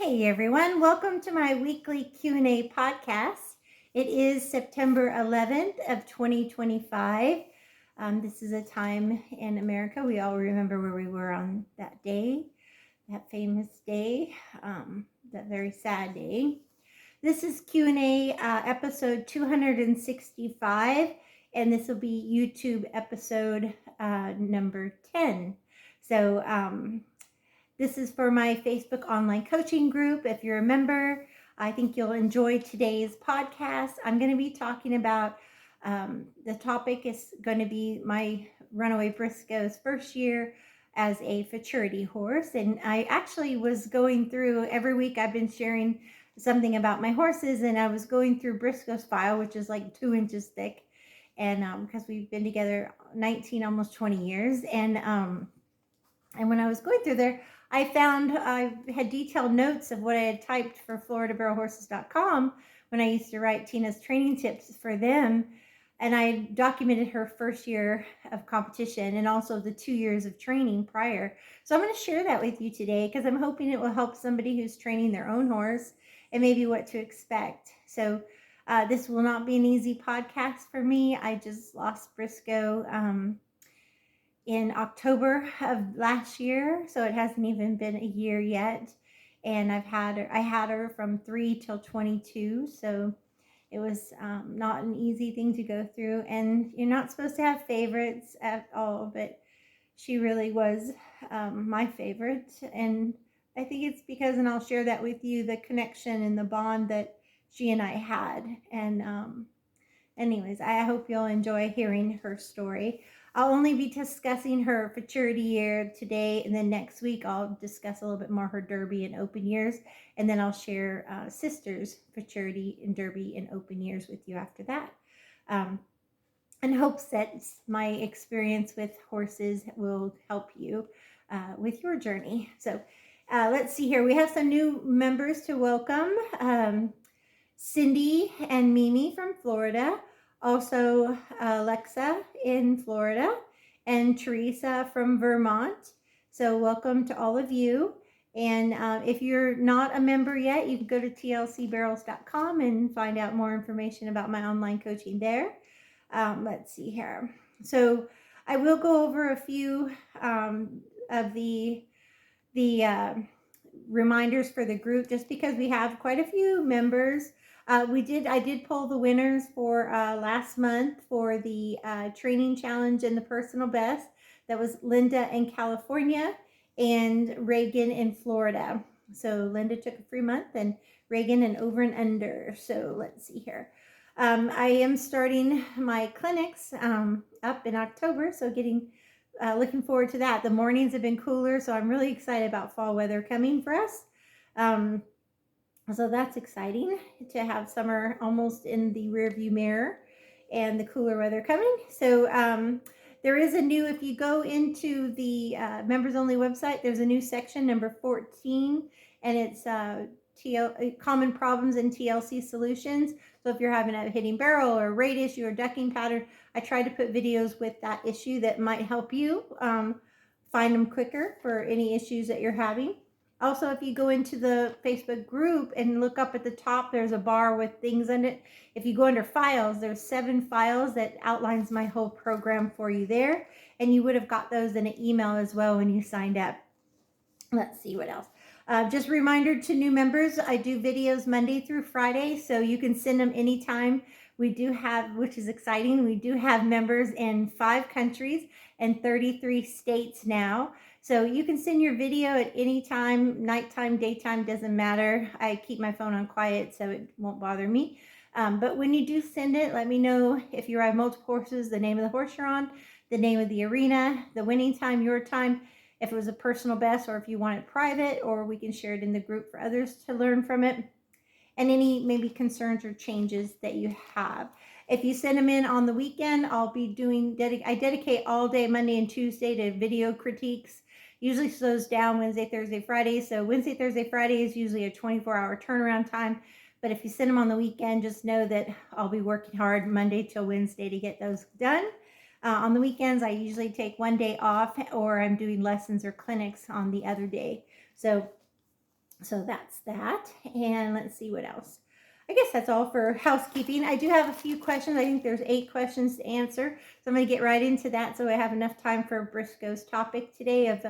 Hey everyone, welcome to my weekly Q&A podcast. It is September 11th of 2025. This is a time in America we all remember where we were on that day, that famous day, that very sad day. This is Q&A episode 265, and this will be YouTube episode number 10. So this is for my Facebook online coaching group. If you're a member, I think you'll enjoy today's podcast. I'm going to be talking about, the topic is going to be my Runaway Brisco's first year as a Futurity horse. And I actually was going through, every week I've been sharing something about my horses, and I was going through Brisco's file, which is like 2 inches thick. And because we've been together 19, almost 20 years. And when I was going through there, I found I had detailed notes of what I had typed for FloridaBarrelHorses.com when I used to write Tina's training tips for them. And I documented her first year of competition and also the 2 years of training prior. So I'm going to share that with you today because I'm hoping it will help somebody who's training their own horse and maybe what to expect. So this will not be an easy podcast for me. I just lost Brisco in October of last year, so it hasn't even been a year yet. And I had her from 3 till 22, so it was not an easy thing to go through. And you're not supposed to have favorites at all, but she really was my favorite. And I think it's because, and I'll share that with you, the connection and the bond that she and I had. And anyways, I hope you'll enjoy hearing her story. I'll only be discussing her Futurity year today, and then next week I'll discuss a little bit more her Derby and Open years, and then I'll share Sister's Futurity and Derby and Open years with you after that. In hopes that my experience with horses will help you with your journey. So let's see here. We have some new members to welcome. Cindy and Mimi from Florida. Also, Alexa in Florida, and Teresa from Vermont. So welcome to all of you. And if you're not a member yet, you can go to tlcbarrels.com and find out more information about my online coaching there. Let's see here. So I will go over a few of the reminders for the group, just because we have quite a few members. I did pull the winners for last month for the training challenge and the personal best. That was Linda in California and Reagan in Florida. So Linda took a free month and Reagan an over and under. So let's see here. I am starting my clinics up in October, so looking forward to that. The mornings have been cooler, so I'm really excited about fall weather coming for us. So that's exciting to have summer almost in the rearview mirror and the cooler weather coming. So there is a new, if you go into the members only website, there's a new section, number 14, and it's common problems in TLC solutions. So if you're having a hitting barrel or a rate issue or ducking pattern, I try to put videos with that issue that might help you find them quicker for any issues that you're having. Also, if you go into the Facebook group and look up at the top, there's a bar with things in it. If you go under files, there's 7 files that outlines my whole program for you there. And you would have got those in an email as well when you signed up. Let's see what else. Just a reminder to new members, I do videos Monday through Friday, so you can send them anytime. We do have, which is exciting, we do have members in 5 countries and 33 states now. So you can send your video at any time, nighttime, daytime, doesn't matter. I keep my phone on quiet so it won't bother me. But when you do send it, let me know if you ride multiple horses, the name of the horse you're on, the name of the arena, the winning time, your time, if it was a personal best, or if you want it private, or we can share it in the group for others to learn from it, and any maybe concerns or changes that you have. If you send them in on the weekend, I'll be doing, I dedicate all day Monday and Tuesday to video critiques. Usually slows down Wednesday, Thursday, Friday. So Wednesday, Thursday, Friday is usually a 24-hour turnaround time. But if you send them on the weekend, just know that I'll be working hard Monday till Wednesday to get those done. On the weekends, I usually take one day off, or I'm doing lessons or clinics on the other day. So So that's that. And let's see what else. I guess that's all for housekeeping. I do have a few questions. I think there's 8 questions to answer. So I'm going to get right into that so I have enough time for Brisco's topic today of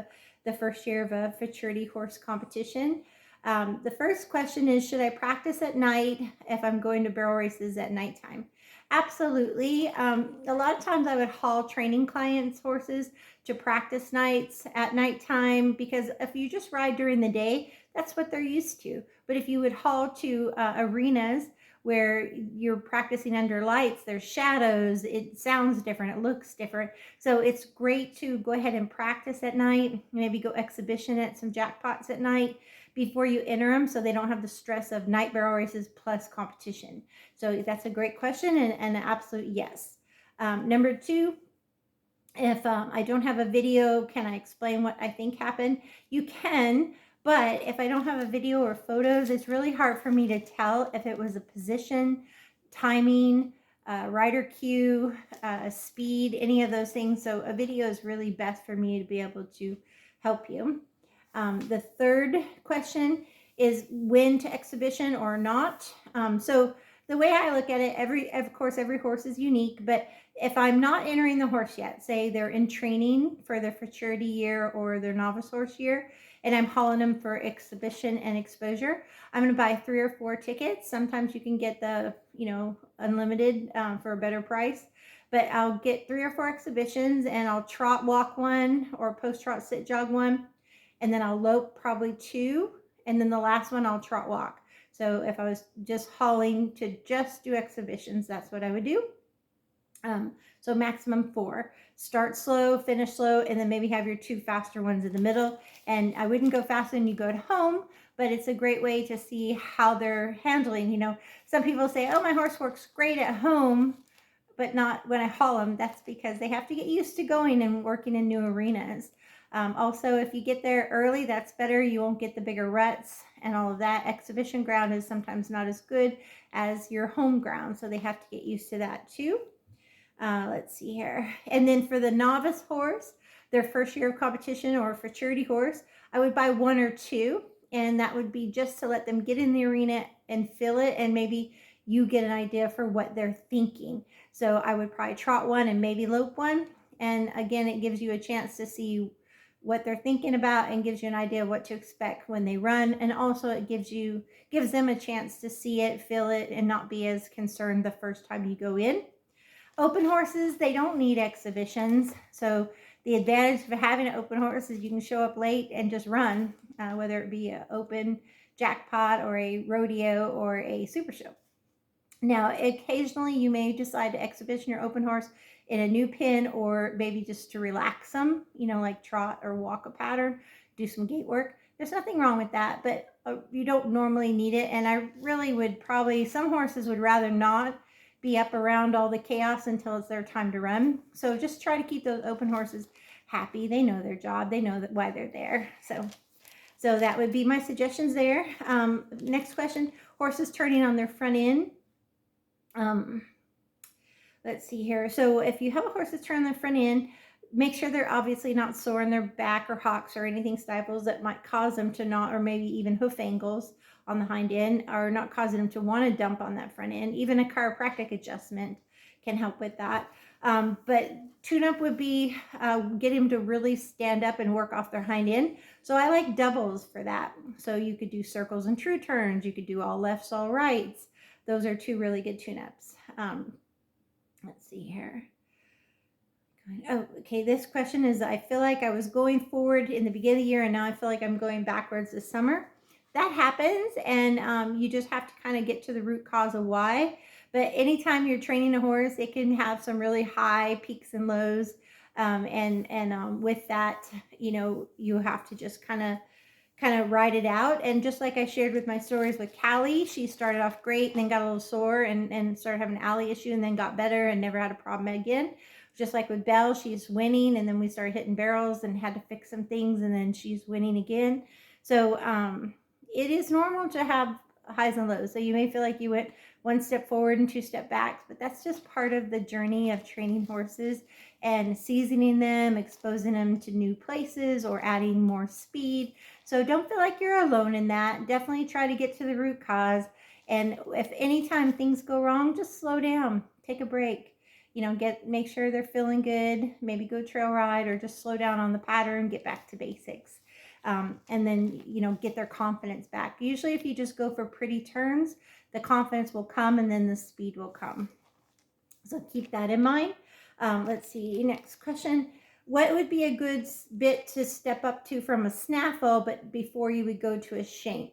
the first year of a Futurity horse competition. The first question is, should I practice at night if I'm going to barrel races at nighttime? Absolutely. A lot of times I would haul training clients' horses to practice nights at nighttime, because if you just ride during the day, that's what they're used to. But if you would haul to arenas where you're practicing under lights, there's shadows, it sounds different, it looks different. So it's great to go ahead and practice at night, maybe go exhibition at some jackpots at night before you enter them, so they don't have the stress of night barrel races plus competition. So that's a great question, and an absolute yes. Number 2, if I don't have a video, can I explain what I think happened? You can, but if I don't have a video or photos, it's really hard for me to tell if it was a position, timing, rider cue, speed, any of those things. So a video is really best for me to be able to help you. The third question is when to exhibition or not. So the way I look at it, of course, every horse is unique, but if I'm not entering the horse yet, say they're in training for their Futurity year or their novice horse year, and I'm hauling them for exhibition and exposure, I'm going to buy 3 or 4 tickets. Sometimes you can get the, unlimited for a better price, but I'll get 3 or 4 exhibitions, and I'll trot walk 1 or post trot sit jog 1, and then I'll lope probably 2, and then the last one I'll trot walk. So if I was just hauling to just do exhibitions, that's what I would do. So maximum 4. Start slow, finish slow, and then maybe have your 2 faster ones in the middle. And I wouldn't go faster than you go at home, but it's a great way to see how they're handling. Some people say, oh, my horse works great at home, but not when I haul them. That's because they have to get used to going and working in new arenas. Also, if you get there early, that's better. You won't get the bigger ruts and all of that. Exhibition ground is sometimes not as good as your home ground, so they have to get used to that too. Let's see here. And then for the novice horse, their first year of competition or Futurity horse, I would buy 1 or 2, and that would be just to let them get in the arena and feel it, and maybe you get an idea for what they're thinking. So I would probably trot 1 and maybe lope 1. And again, it gives you a chance to see what they're thinking about and gives you an idea of what to expect when they run. And also it gives them a chance to see it, feel it, and not be as concerned the first time you go in. Open horses, they don't need exhibitions. So the advantage of having an open horse is you can show up late and just run, whether it be an open jackpot or a rodeo or a super show. Now, occasionally you may decide to exhibition your open horse in a new pen, or maybe just to relax them, like trot or walk a pattern, do some gait work. There's nothing wrong with that, but you don't normally need it. And I really would some horses would rather not be up around all the chaos until it's their time to run. So just try to keep those open horses happy. They know their job. They know why they're there. So that would be my suggestions there. Next question, horses turning on their front end. Let's see here. So if you have a horse that's turning on the front end, make sure they're obviously not sore in their back or hocks or anything stifles that might cause them to not, or maybe even hoof angles on the hind end, are not causing them to want to dump on that front end. Even a chiropractic adjustment can help with that. But tune-up would be get him to really stand up and work off their hind end. So I like doubles for that. So you could do circles and true turns. You could do all lefts, all rights. Those are 2 really good tune-ups. Let's see here. Oh, okay. This question is, I feel like I was going forward in the beginning of the year, and now I feel like I'm going backwards this summer. That happens, and you just have to kind of get to the root cause of why. But anytime you're training a horse, it can have some really high peaks and lows. With that, you have to just kind of ride it out. And just like I shared with my stories with Callie, she started off great and then got a little sore and started having an alley issue, and then got better and never had a problem again. Just like with Belle, she's winning, and then we started hitting barrels and had to fix some things, and then she's winning again. So it is normal to have highs and lows. So you may feel like you went 1 step forward and 2 step backs, but that's just part of the journey of training horses and seasoning them, exposing them to new places, or adding more speed. So don't feel like you're alone in that. Definitely try to get to the root cause. And if anytime things go wrong, just slow down, take a break. Make sure they're feeling good. Maybe go trail ride or just slow down on the pattern, get back to basics. And then, get their confidence back. Usually if you just go for pretty turns, the confidence will come and then the speed will come. So keep that in mind. Let's see, next question. What would be a good bit to step up to from a snaffle, but before you would go to a shank?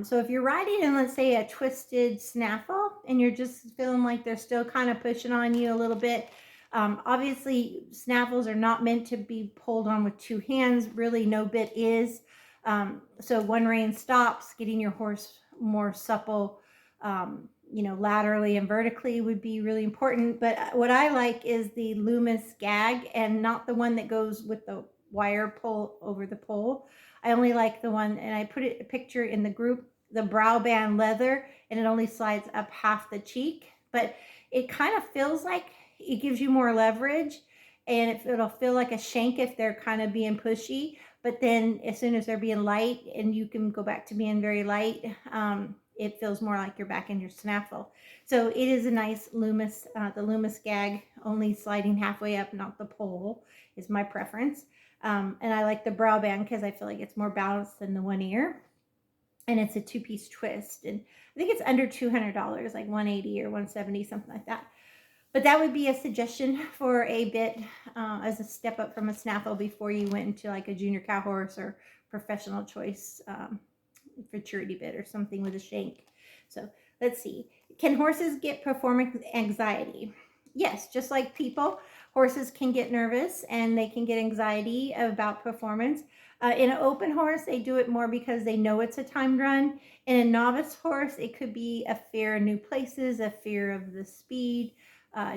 So if you're riding in, let's say, a twisted snaffle and you're just feeling like they're still kind of pushing on you a little bit, obviously snaffles are not meant to be pulled on with two hands. Really, no bit is. So one rein stops, getting your horse more supple, laterally and vertically would be really important. But what I like is the Loomis gag, and not the one that goes with the wire pull over the pole. I only like the one, and I put a picture in the group, the brow band leather, and it only slides up half the cheek, but it kind of feels like it gives you more leverage, and it'll feel like a shank if they're kind of being pushy. But then as soon as they're being light and you can go back to being very light, it feels more like you're back in your snaffle. So it is a nice Loomis, the Loomis gag, only sliding halfway up, not the pole, is my preference. And I like the brow band because I feel like it's more balanced than the one ear. And it's a two-piece twist. And I think it's under $200, like $180 or $170, something like that. But that would be a suggestion for a bit as a step up from a snaffle before you went into like a junior cow horse or professional choice Futurity bit or something with a shank. So let's see. Can horses get performance anxiety? Yes, just like people, horses can get nervous and they can get anxiety about performance. In an open horse, they do it more because they know it's a timed run. In a novice horse, it could be a fear of new places, a fear of the speed,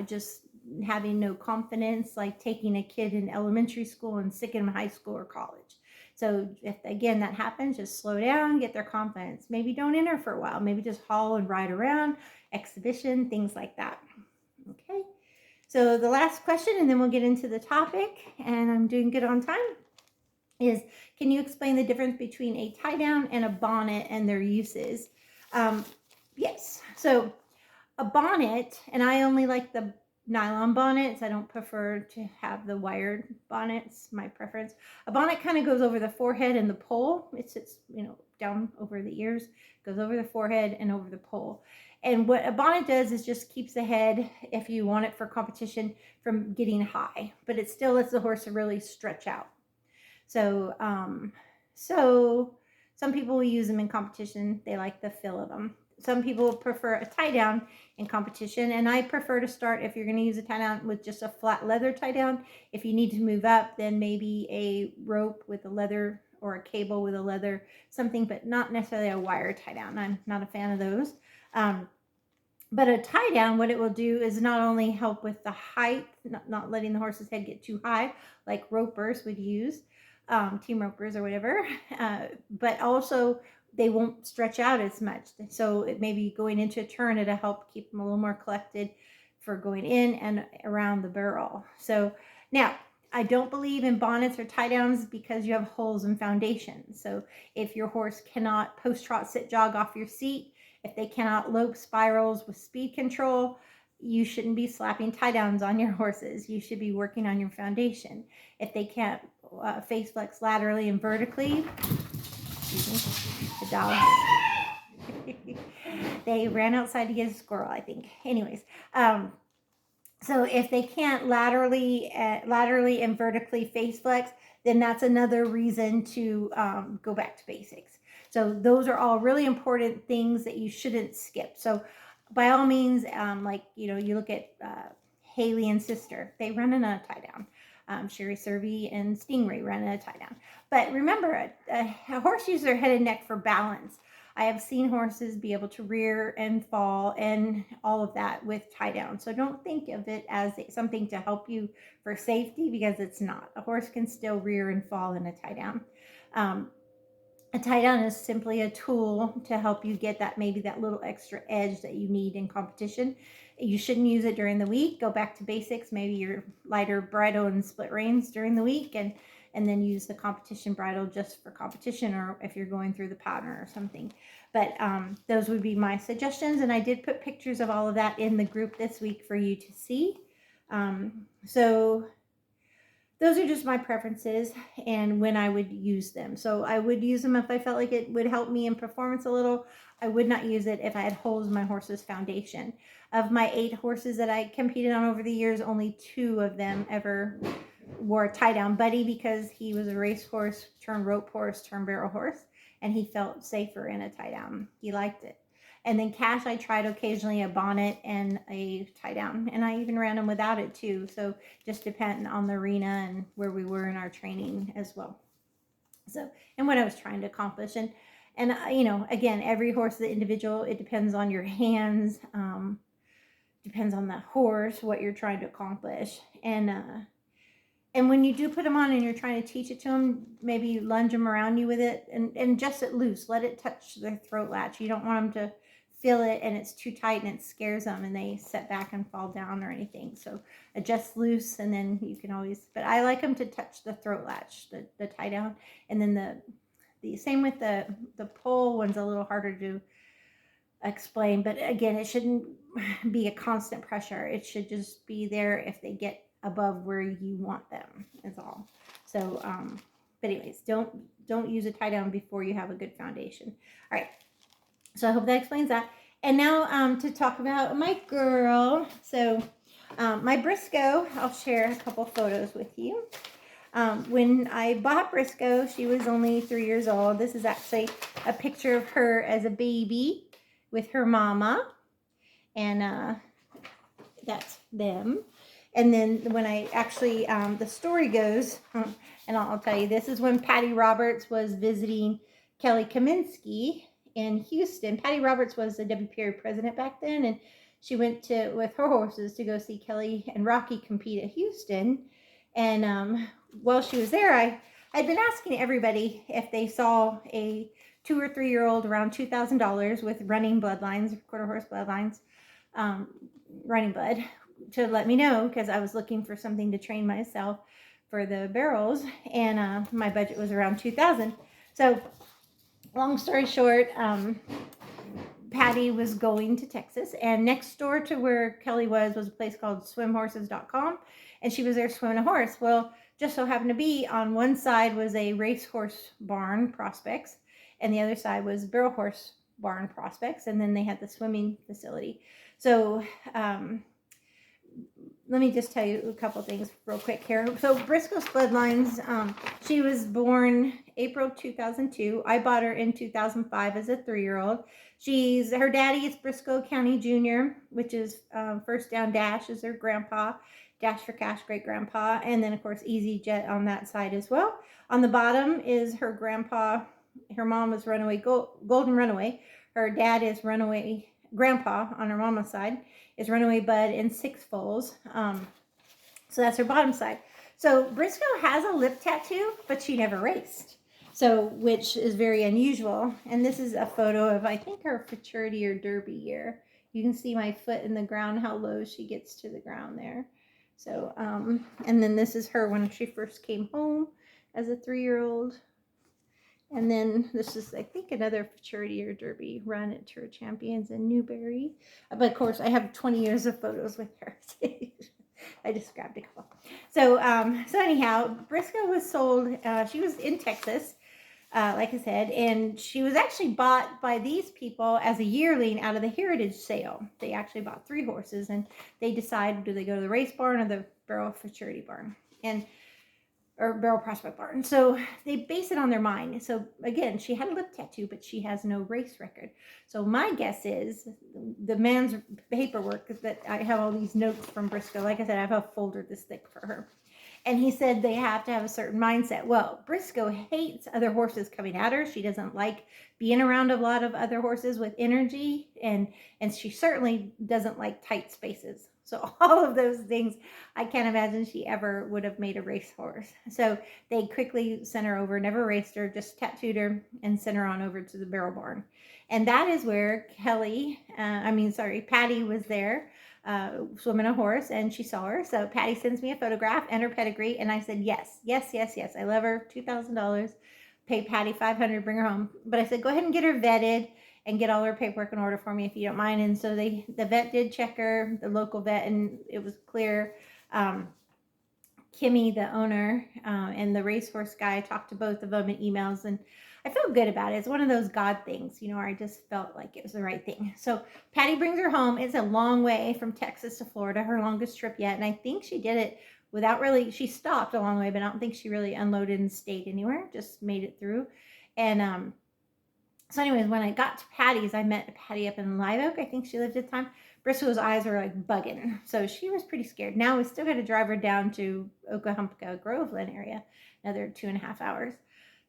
just having no confidence, like taking a kid in elementary school and sticking them in high school or college. So if, again, that happens, just slow down, get their confidence. Maybe don't enter for a while. Maybe just haul and ride around, exhibition, things like that. Okay. So the last question, and then we'll get into the topic, and I'm doing good on time, is can you explain the difference between a tie down and a bonnet and their uses? Yes. So a bonnet, and I only like the nylon bonnets. I don't prefer to have the wired bonnets, my preference. A bonnet kind of goes over the forehead and the poll. It sits, down over the ears, goes over the forehead and over the poll. And what a bonnet does is just keeps the head, if you want it for competition, from getting high, but it still lets the horse really stretch out. So, some people will use them in competition. They like the feel of them. Some people prefer a tie down in competition, and I prefer to start, if you're going to use a tie down, with just a flat leather tie down. If you need to move up, then maybe a rope with a leather or a cable with a leather, something, but not necessarily a wire tie down. I'm not a fan of those. But a tie down, what it will do is not only help with the height, not letting the horse's head get too high, like ropers would use, team ropers or whatever, but also they won't stretch out as much. So it may be going into a turn, it'll help keep them a little more collected for going in and around the barrel. So now, I don't believe in bonnets or tie downs because you have holes in foundation. So if your horse cannot post trot sit jog off your seat, if they cannot lope spirals with speed control, you shouldn't be slapping tie downs on your horses. You should be working on your foundation. If they can't face flex laterally and vertically, the dog, they ran outside to get a squirrel, I think. Anyways, so if they can't laterally and vertically face flex, then that's another reason to go back to basics. So those are all really important things that you shouldn't skip. So by all means, you look at Haley and Sister, they run in a tie down. Sherry Servey and Stingray run in a tie down. But remember, a horse uses their head and neck for balance. I have seen horses be able to rear and fall and all of that with tie down. So don't think of it as something to help you for safety, because it's not. A horse can still rear and fall in a tie down. A tie down is simply a tool to help you get that, maybe that little extra edge that you need in competition. You shouldn't use it during the week. Go back to basics. Maybe your lighter bridle and split reins during the week, and then use the competition bridle just for competition, or if you're going through the pattern or something. But those would be my suggestions. And I did put pictures of all of that in the group this week for you to see. So those are just my preferences and when I would use them. So I would use them if I felt like it would help me in performance a little. I would not use it if I had holes in my horse's foundation. Of my 8 horses that I competed on over the years, only 2 of them ever wore a tie down. Buddy, because he was a race horse turned rope horse turned barrel horse, and he felt safer in a tie down. He liked it. And then Cash, I tried occasionally a bonnet and a tie down, and I even ran him without it too. So just depending on the arena and where we were in our training as well. So, and what I was trying to accomplish. And you know, again, every horse is individual. It depends on your hands, depends on the horse, what you're trying to accomplish. And when you do put them on and you're trying to teach it to them, maybe you lunge them around you with it and just it loose. Let it touch their throat latch. You don't want them to feel it and it's too tight and it scares them and they set back and fall down or anything. So adjust loose, and then you can always, but I like them to touch the throat latch, the tie down. And then the same with the pole one's a little harder to explain, but again, it shouldn't be a constant pressure. It should just be there if they get above where you want them, is all. So but anyways, don't use a tie down before you have a good foundation. All right, so I hope that explains that. And now to talk about my girl. So my Brisco, I'll share a couple photos with you. When I bought Brisco, she was only 3 years old. This is actually a picture of her as a baby with her mama, and that's them. And then when I actually, the story goes, and I'll tell you, this is when Patty Roberts was visiting Kelly Kaminsky in Houston. Patty Roberts was the WPA president back then, and she went with her horses to go see Kelly and Rocky compete at Houston. And while she was there, I'd been asking everybody if they saw a 2 or 3 year old around $2,000 with running bloodlines, quarter horse bloodlines, running blood, to let me know, because I was looking for something to train myself for the barrels, and my budget was around $2,000. So long story short, Patty was going to Texas, and next door to where Kelly was a place called swimhorses.com, and she was there swimming a horse. Well, just so happened to be on one side was a racehorse barn, Prospects, and the other side was barrel horse barn, Prospects, and then they had the swimming facility. So let me just tell you a couple things real quick here. So Brisco's bloodlines, she was born April 2002. I bought her in 2005 as a 3-year-old. Her daddy is Brisco County Jr., which is first down Dash is her grandpa, Dash for Cash, great grandpa, and then of course Easy Jet on that side as well. On the bottom is her grandpa. Her mom was Runaway Golden Runaway. Her dad is Runaway Grandpa on her mama's side is Runaway Bud and Six Foals. So that's her bottom side. So Brisco has a lip tattoo, but she never raced. So, which is very unusual. And this is a photo of, I think, her Futurity or Derby year. You can see my foot in the ground, how low she gets to the ground there. So, and then this is her when she first came home as a 3-year-old. And then this is, I think, another Futurity or Derby run at Tour Champions in Newberry. But of course, I have 20 years of photos with her. I just grabbed a couple. So anyhow, Brisco was sold. She was in Texas, like I said, and she was actually bought by these people as a yearling out of the Heritage sale. They actually bought 3 horses, and they decided, do they go to the race barn or the barrel Futurity barn? Or barrel prospect barn. So they base it on their mind. So again, she had a lip tattoo, but she has no race record. So my guess is the man's paperwork, that I have all these notes from Brisco. Like I said, I have a folder this thick for her. And he said they have to have a certain mindset. Well, Brisco hates other horses coming at her. She doesn't like being around a lot of other horses with energy. And she certainly doesn't like tight spaces. So all of those things, I can't imagine she ever would have made a racehorse. So they quickly sent her over, never raced her, just tattooed her and sent her on over to the barrel barn. And that is where Patty was there swimming a horse, and she saw her. So Patty sends me a photograph and her pedigree, and I said, yes, yes, yes, yes. I love her. $2,000. Pay Patty $500, bring her home. But I said, go ahead and get her vetted and get all her paperwork in order for me if you don't mind. And so the vet did check her, the local vet, and it was clear. Kimmy, the owner, and the racehorse guy, I talked to both of them in emails, and I felt good about it. It's one of those God things, where I just felt like it was the right thing. So Patty brings her home. It's a long way from Texas to Florida, her longest trip yet. And I think she did it without she stopped along the way, but I don't think she really unloaded and stayed anywhere, just made it through. And so anyways, when I got to Patty's, I met Patty up in Live Oak. I think she lived at the time. Briscoe's eyes were like bugging. So she was pretty scared. Now we still got to drive her down to Okahumpka, Groveland area, another 2.5 hours,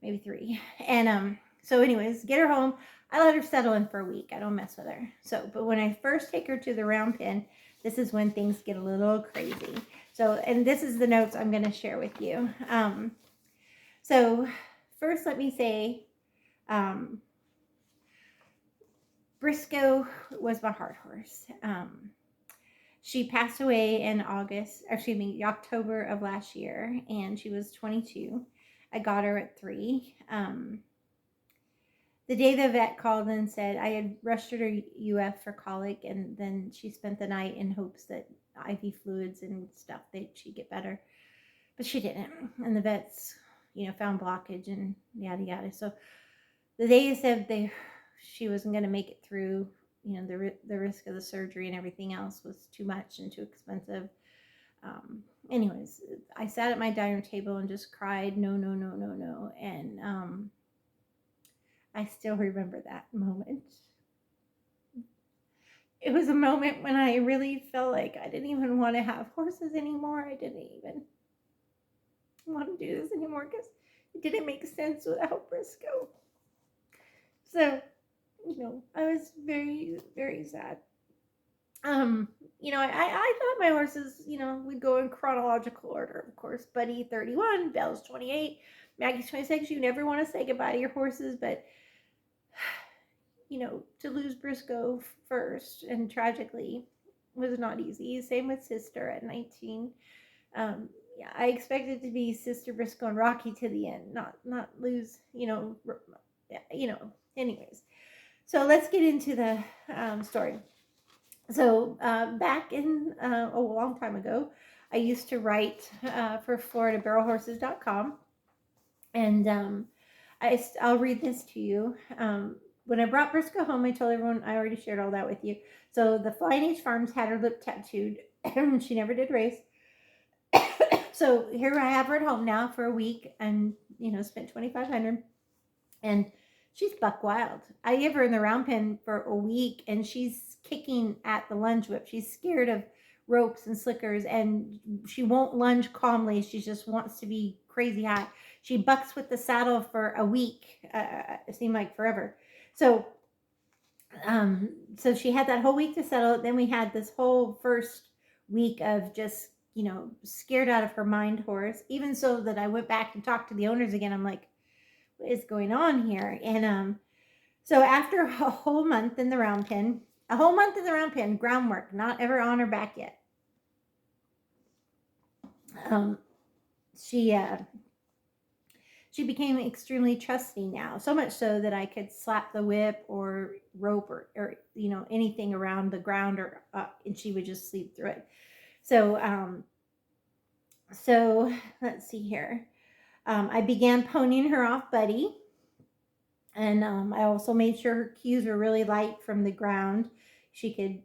maybe 3. And so anyways, get her home. I let her settle in for a week. I don't mess with her. But when I first take her to the round pen, this is when things get a little crazy. So, and this is the notes I'm going to share with you. So first, let me say, Brisco was my heart horse. She passed away in October of last year, and she was 22. I got her at 3. The day the vet called and said I had rushed her to UF for colic, and then she spent the night in hopes that IV fluids and stuff that she'd get better, but she didn't. And the vets, found blockage and yada yada. So the day they said she wasn't going to make it through, the risk of the surgery and everything else was too much and too expensive. Anyways, I sat at my dining room table and just cried, no, no, no, no, no. And I still remember that moment. It was a moment when I really felt like I didn't even want to have horses anymore. I didn't even want to do this anymore because it didn't make sense without Brisco. So, I was very, very sad. I thought my horses, would go in chronological order, of course. Buddy 31, Belle's 28, Maggie's 26. You never want to say goodbye to your horses, but to lose Brisco first and tragically was not easy. Same with Sister at 19. I expected to be Sister Brisco and Rocky to the end, not lose, anyways. So let's get into the story. So back in a long time ago, I used to write for FloridaBarrelHorses.com, and I'll read this to you. When I brought Brisco home, I told everyone, I already shared all that with you. So the Flying H Farms had her lip tattooed. She never did race. So here I have her at home now for a week, and spent $2,500, and she's buck wild. I give her in the round pen for a week, and she's kicking at the lunge whip. She's scared of ropes and slickers, and she won't lunge calmly. She just wants to be crazy high. She bucks with the saddle for a week. It seemed like forever. So she had that whole week to settle. Then we had this whole first week of just, scared out of her mind horse. Even so that I went back and talked to the owners again. I'm like, what is going on here? And so after a whole month in the round pen, groundwork, not ever on her back yet. She became extremely trusting now, so much so that I could slap the whip or rope or anything around the ground or up, and she would just sleep through it. So let's see here. I began ponying her off Buddy, and I also made sure her cues were really light from the ground. She could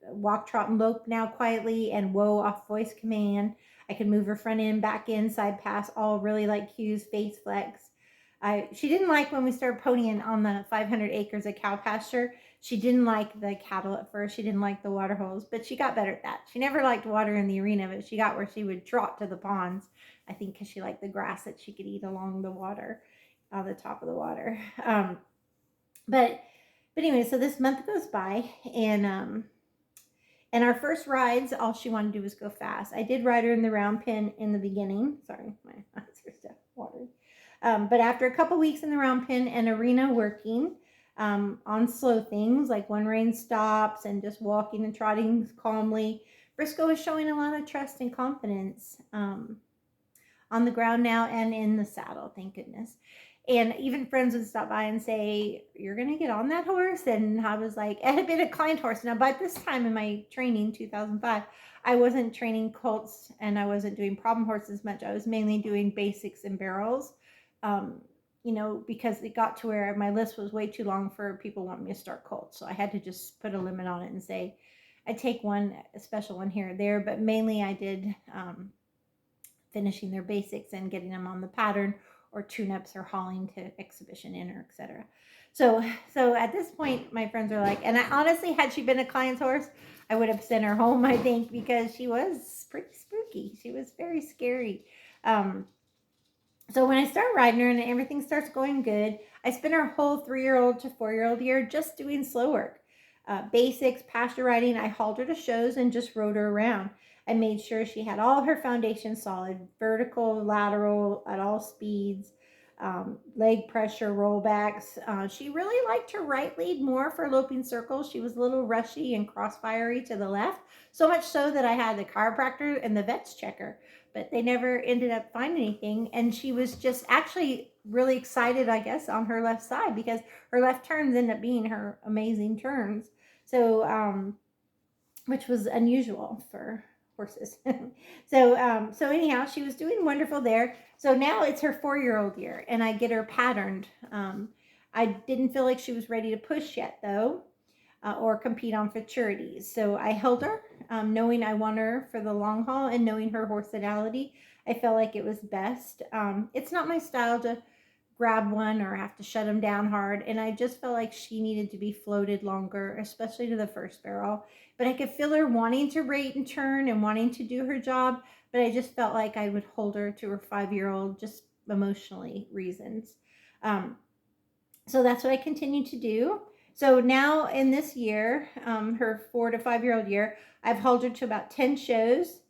walk, trot, and lope now quietly, and whoa off voice command. I could move her front end, back end, side pass, all really light cues, face flex. She didn't like when we started ponying on the 500 acres of cow pasture. She didn't like the cattle at first. She didn't like the water holes, but she got better at that. She never liked water in the arena, but she got where she would trot to the ponds, I think because she liked the grass that she could eat along the water, on the top of the water. But anyway, so this month goes by, and And our first rides, all she wanted to do was go fast. I did ride her in the round pen in the beginning. Sorry, my eyes are still watering. But after a couple weeks in the round pen and arena working on slow things like one rein stops and just walking and trotting calmly, Brisco is showing a lot of trust and confidence on the ground now and in the saddle, thank goodness. And even friends would stop by and say, "You're going to get on that horse?" And I was like, it had been a client horse. Now, by this time in my training, 2005, I wasn't training colts and I wasn't doing problem horses much. I was mainly doing basics and barrels, um, because it got to where my list was way too long for people wanting me to start colts. So I had to just put a limit on it and say, I take one, a special one here or there, but mainly I did finishing their basics and getting them on the pattern or tune-ups or hauling to exhibition in or etc. So at this point, my friends are like, and I honestly, had she been a client's horse, I would have sent her home, I think, because she was pretty spooky. She was very scary. So when I start riding her and everything starts going good, I spend her whole 3-year-old to 4-year-old year just doing slow work. Basics, pasture riding. I hauled her to shows and just rode her around. I made sure she had all her foundation solid, vertical, lateral, at all speeds, leg pressure, rollbacks. She really liked her right lead more for loping circles. She was a little rushy and crossfirey to the left, so much so that I had the chiropractor and the vets check her, but they never ended up finding anything. And she was just actually really excited, I guess, on her left side because her left turns end up being her amazing turns. So, which was unusual for horses. So anyhow, she was doing wonderful there. So now it's her 4-year-old year, and I get her patterned. I didn't feel like she was ready to push yet, though, or compete on Futurity. So I held her, knowing I want her for the long haul and knowing her horseality. I felt like it was best. It's not my style to grab one or have to shut them down hard. And I just felt like she needed to be floated longer, especially to the first barrel. But I could feel her wanting to rate and turn and wanting to do her job. But I just felt like I would hold her to her 5-year-old, just emotionally reasons. So that's what I continue to do. So now in this year, her 4 to 5-year-old year, I've held her to about 10 shows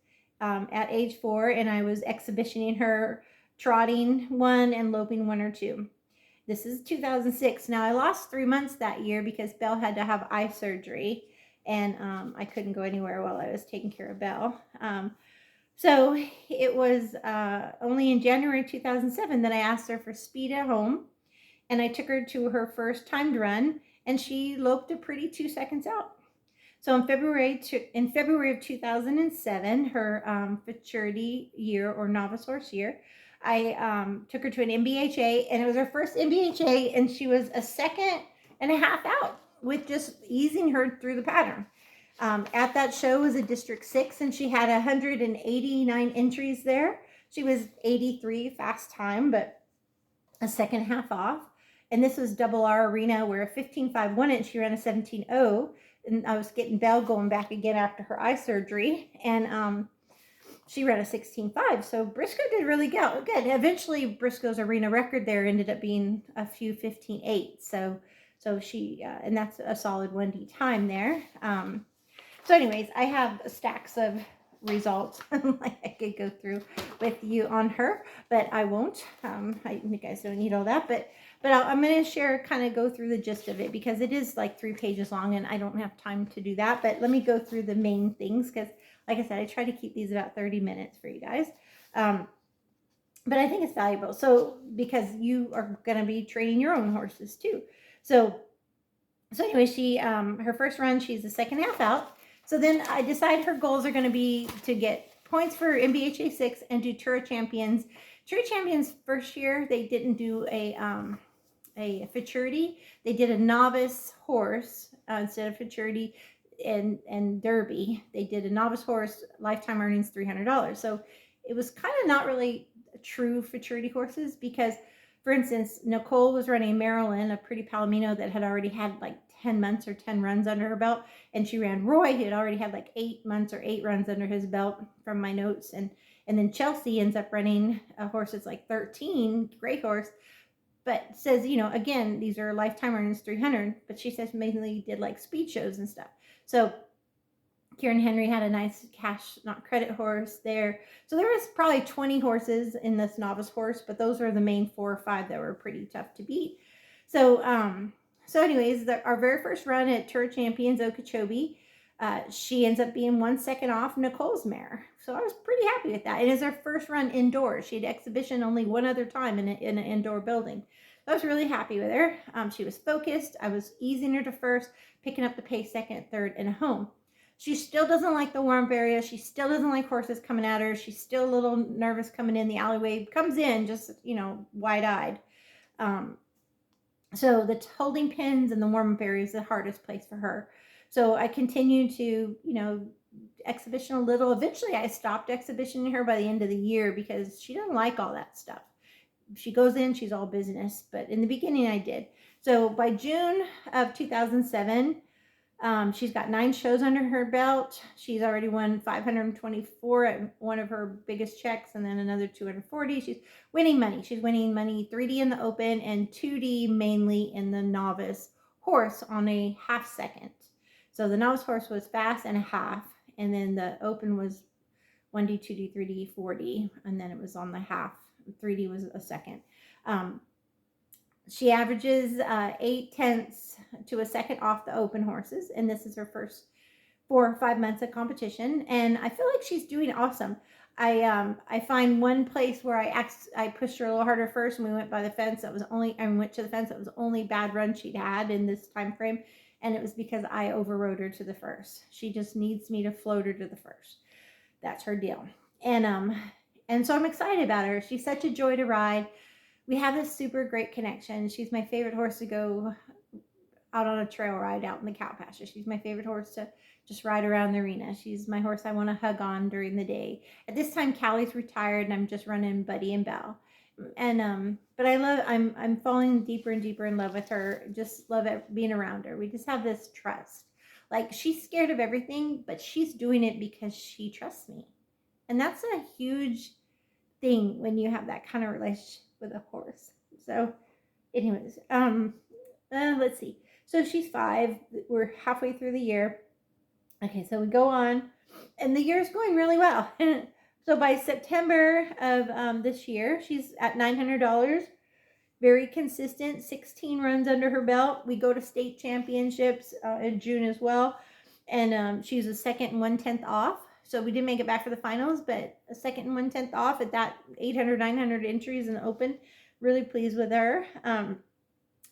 at age 4, and I was exhibitioning her trotting one and loping one or two. This is 2006. Now I lost 3 months that year because Belle had to have eye surgery, and I couldn't go anywhere while I was taking care of Belle. So it was only in January 2007 that I asked her for speed at home, and I took her to her first timed run, and she loped a pretty 2 seconds out. So in February of 2007, her Futurity year or novice horse year, I took her to an MBHA, and it was her first MBHA, and she was a second and a half out with just easing her through the pattern. At that show was a District 6, and she had 189 entries there. She was 83 fast time, but a second half off. And this was double R arena where a 15.5 won it, and she ran a 17.0. And I was getting Belle going back again after her eye surgery, and she ran a 16.5. So Brisco did really good. Eventually, Brisco's arena record there ended up being a few 15.8. So she, and that's a solid 1D time there. So anyways, I have stacks of results like I could go through with you on her, but I won't. You guys don't need all that, but I'm going to share, kind of go through the gist of it because it is like 3 pages long and I don't have time to do that. But let me go through the main things because, like I said, I try to keep these about 30 minutes for you guys. But I think it's valuable. So because you are going to be training your own horses too. So anyway, she her first run, she's the second half out. So then I decide her goals are going to be to get points for MBHA 6 and do Tour Champions. Tour Champions first year, they didn't do a Futurity. They did a novice horse instead of Futurity and Derby. They did a novice horse, lifetime earnings $300. So it was kind of not really true Futurity horses because, for instance, Nicole was running Maryland, a pretty Palomino that had already had like 10 months or 10 runs under her belt, and she ran Roy, who had already had like 8 months or 8 runs under his belt from my notes, and then Chelsea ends up running a horse that's like 13, great horse, but says, again, these are lifetime earnings 300, but she says mainly did like speed shows and stuff. So Kieran Henry had a nice cash, not credit horse there. So there was probably 20 horses in this novice horse, but those are the main 4 or 5 that were pretty tough to beat. So, anyways, our very first run at Tour Champions Okeechobee, she ends up being 1 second off Nicole's mare. So I was pretty happy with that. It is her first run indoors. She had exhibition only one other time in an indoor building. I was really happy with her. She was focused. I was easing her to first, picking up the pace second, third, and home. She still doesn't like the warm area. She still doesn't like horses coming at her. She's still a little nervous coming in the alleyway. Comes in just, wide-eyed. So the holding pins and the warm-up area is the hardest place for her. So I continue to, exhibition a little. Eventually I stopped exhibitioning her by the end of the year because she doesn't like all that stuff. She goes in, she's all business. But in the beginning I did. So by June of 2007, she's got 9 shows under her belt. She's already won 524 at one of her biggest checks, and then another 240. She's winning money. She's winning money 3D in the open and 2D mainly in the novice horse on a half second. So the novice horse was fast and a half, and then the open was 1D, 2D, 3D, 4D, and then it was on the half. 3D was a second. She averages 0.8 to a second off the open horses, and this is her first 4 or 5 months of competition, and I feel like she's doing awesome. I find one place where I pushed her a little harder first, and we went by the fence. Went to the fence. That was the only bad run she'd had in this time frame, and it was because I overrode her to the first. She just needs me to float her to the first. That's her deal, and so I'm excited about her. She's such a joy to ride. We have this super great connection. She's my favorite horse to go out on a trail ride out in the cow pasture. She's my favorite horse to just ride around the arena. She's my horse I want to hug on during the day. At this time, Callie's retired, and I'm just running Buddy and Belle. And but I'm falling deeper and deeper in love with her. Just love it, being around her. We just have this trust. Like, she's scared of everything, but she's doing it because she trusts me, and that's a huge thing when you have that kind of relationship with a horse. So anyways, let's see. So she's 5. We're halfway through the year. Okay, so we go on, and the year's going really well. So by September of this year, she's at $900. Very consistent, 16 runs under her belt. We go to state championships in June as well, and she's a second and 1/10 off. So we didn't make it back for the finals, but a second and 1/10 off at that 800, 900 entries in the open. Really pleased with her.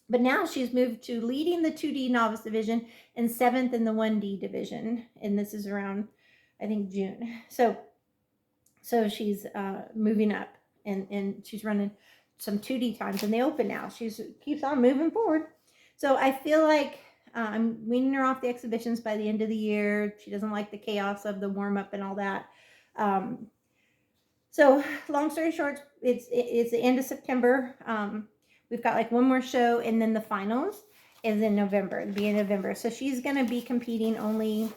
But now she's moved to leading the 2D novice division and 7th in the 1D division. And this is around, I think, June. So she's moving up, and she's running some 2D times in the open now. She keeps on moving forward. So I feel like I'm weaning her off the exhibitions by the end of the year. She doesn't like the chaos of the warm-up and all that. So long story short, it's the end of September. We've got like one more show, and then the finals is in November, the beginning of November. So she's going to be competing only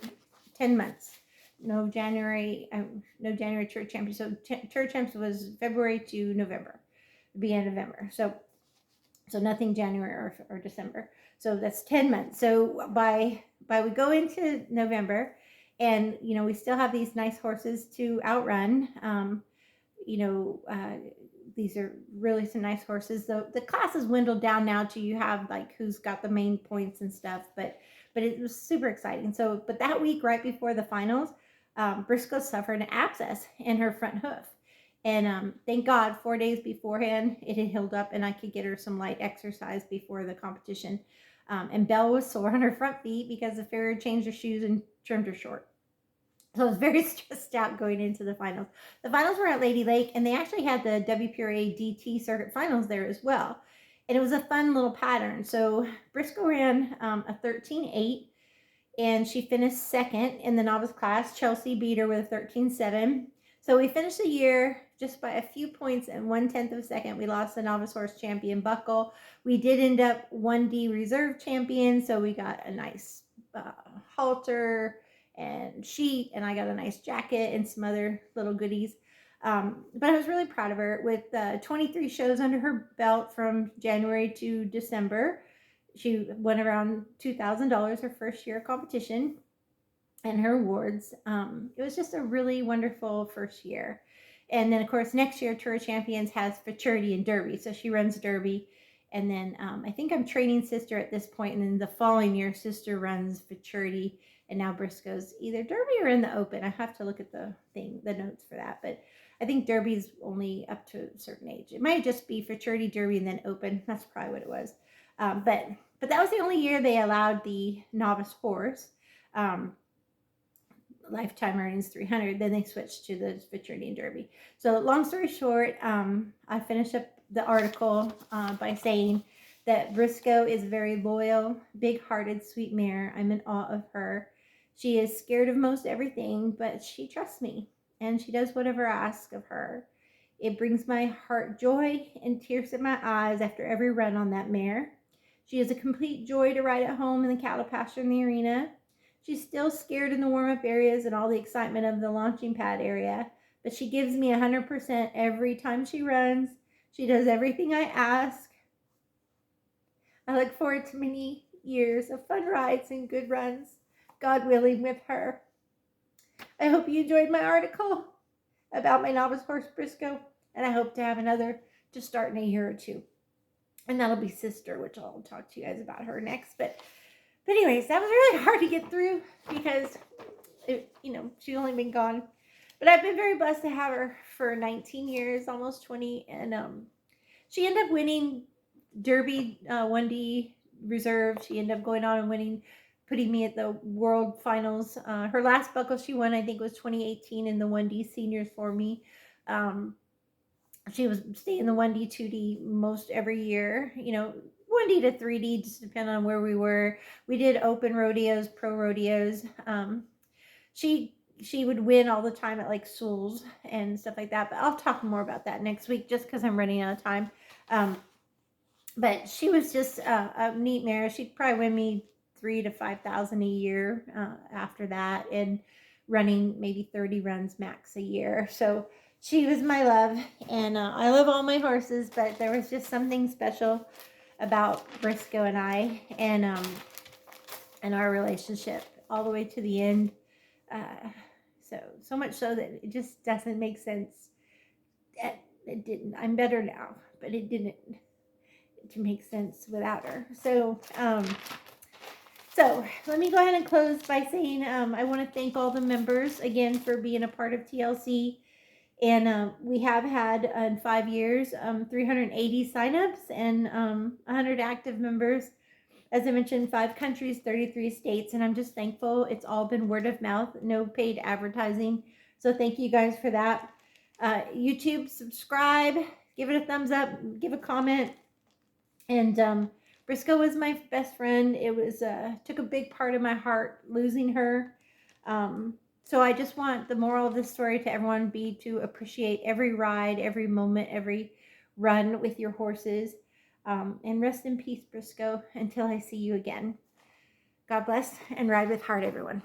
10 months. No January Tour Champions. So Tour Champs was February to November, the beginning of November. So nothing January or December. So that's 10 months. So by we go into November, and we still have these nice horses to outrun. These are really some nice horses. The class has dwindled down now to you have like who's got the main points and stuff, but it was super exciting. So, but that week right before the finals, Brisco suffered an abscess in her front hoof. And thank God 4 days beforehand it had healed up, and I could get her some light exercise before the competition. And Belle was sore on her front feet because the farrier changed her shoes and trimmed her short. So I was very stressed out going into the finals. The finals were at Lady Lake, and they actually had the WPRA DT circuit finals there as well. And it was a fun little pattern. So Brisco ran a 13.8, and she finished second in the novice class. Chelsea beat her with a 13.7. So we finished the year just by a few points and 1/10 of a second. We lost the novice horse champion buckle. We did end up 1D reserve champion, so we got a nice halter and sheet, and I got a nice jacket and some other little goodies. But I was really proud of her with 23 shows under her belt from January to December. She won around $2,000 her first year of competition. and her awards. It was just a really wonderful first year. And then, of course, next year, Tour of Champions has Futurity and Derby. So she runs Derby. And then I think I'm training Sister at this point. And then the following year, Sister runs Futurity. And now Briscoe's either Derby or in the Open. I have to look at the notes for that. But I think Derby's only up to a certain age. It might just be Futurity, Derby, and then Open. That's probably what it was. But that was the only year they allowed the novice horse. Lifetime earnings 300. Then they switched to the Futurity and Derby. So long story short, I finished up the article by saying that Brisco is very loyal, big-hearted, sweet mare. I'm in awe of her. She is scared of most everything, but she trusts me, and she does whatever I ask of her. It brings my heart joy and tears in my eyes after every run on that mare. She is a complete joy to ride at home in the cattle pasture in the arena. She's still scared in the warm-up areas and all the excitement of the launching pad area, but she gives me 100% every time she runs. She does everything I ask. I look forward to many years of fun rides and good runs, God willing, with her. I hope you enjoyed my article about my novice horse Brisco, and I hope to have another to start in a year or two. And that'll be Sister, which I'll talk to you guys about her next. But anyways, that was really hard to get through because, she's only been gone. But I've been very blessed to have her for 19 years, almost 20. And she ended up winning Derby 1D Reserve. She ended up going on and winning, putting me at the World Finals. Her last buckle she won, I think, was 2018 in the 1D Seniors for me. She was staying in the 1D, 2D most every year, 1D to 3D, just depending on where we were. We did open rodeos, pro rodeos. She would win all the time at like Sewell's and stuff like that. But I'll talk more about that next week just because I'm running out of time. But she was just a neat mare. She'd probably win me 3,000 to 5,000 a year after that, and running maybe 30 runs max a year. So she was my love, and I love all my horses, but there was just something special about Brisco and I, and our relationship all the way to the end. So much so that it just doesn't make sense. It didn't. I'm better now, but it didn't to make sense without her. So let me go ahead and close by saying I want to thank all the members again for being a part of TLC. And we have had in 5 years 380 signups and 100 active members. As I mentioned, 5 countries, 33 states, and I'm just thankful. It's all been word of mouth, no paid advertising. So thank you guys for that. YouTube, subscribe, give it a thumbs up, give a comment. And Brisco was my best friend. It was took a big part of my heart losing her. So I just want the moral of this story to everyone be to appreciate every ride, every moment, every run with your horses. And rest in peace, Brisco, until I see you again. God bless and ride with heart, everyone.